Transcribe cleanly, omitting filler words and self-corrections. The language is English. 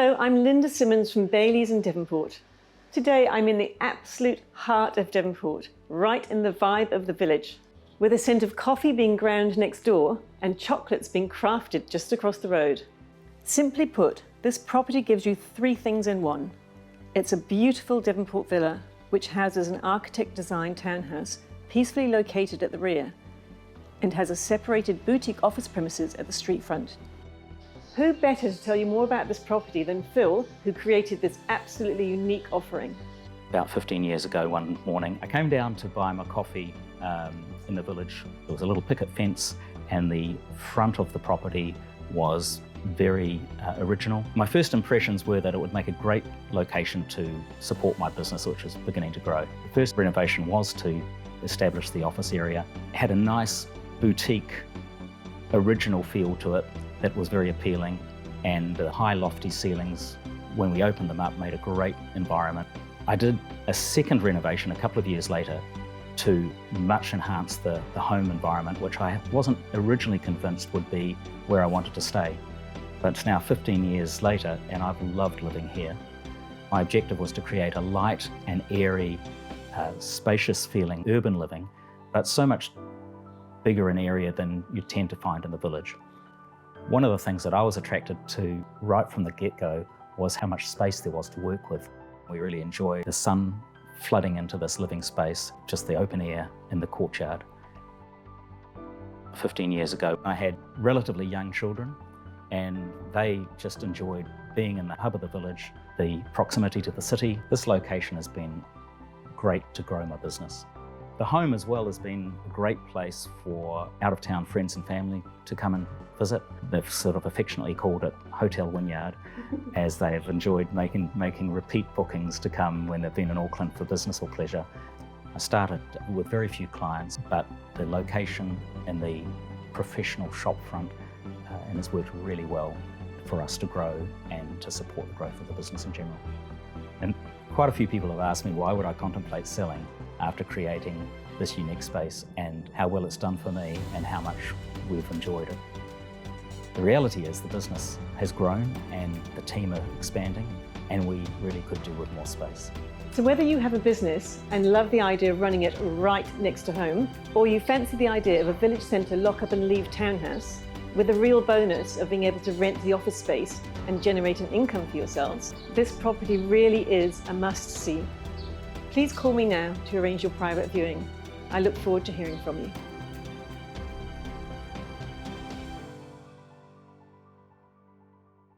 Hello, I'm Linda Simmons from Bailey's in Devonport. Today I'm in the absolute heart of Devonport, right in the vibe of the village, with a scent of coffee being ground next door and chocolates being crafted just across the road. Simply put, this property gives you three things in one. It's a beautiful Devonport villa, which houses an architect-designed townhouse peacefully located at the rear, and has a separated boutique office premises at the street front. Who better to tell you more about this property than Phil, who created this absolutely unique offering? About 15 years ago, one morning, I came down to buy my coffee in the village. There was a little picket fence and the front of the property was very original. My first impressions were that it would make a great location to support my business, which was beginning to grow. The first renovation was to establish the office area. It had a nice boutique, original feel to it that was very appealing, and the high lofty ceilings, when we opened them up, made a great environment. I did a second renovation a couple of years later to much enhance the home environment, which I wasn't originally convinced would be where I wanted to stay. But it's now 15 years later and I've loved living here. My objective was to create a light and airy, spacious feeling urban living, but so much bigger an area than you tend to find in the village. One of the things that I was attracted to right from the get-go was how much space there was to work with. We really enjoy the sun flooding into this living space, just the open air in the courtyard. 15 years ago, I had relatively young children and they just enjoyed being in the hub of the village, the proximity to the city. This location has been great to grow my business. The home as well has been a great place for out-of-town friends and family to come and visit. They've sort of affectionately called it Hotel Wynyard, as they have enjoyed making repeat bookings to come when they've been in Auckland for business or pleasure. I started with very few clients, but the location and the professional shop front and it's worked really well for us to grow and to support the growth of the business in general. And quite a few people have asked me why would I contemplate selling after creating this unique space, and how well it's done for me and how much we've enjoyed it. The reality is the business has grown and the team are expanding and we really could do with more space. So whether you have a business and love the idea of running it right next to home, or you fancy the idea of a village centre lock up and leave townhouse, with the real bonus of being able to rent the office space and generate an income for yourselves, this property really is a must-see. Please call me now to arrange your private viewing. I look forward to hearing from you.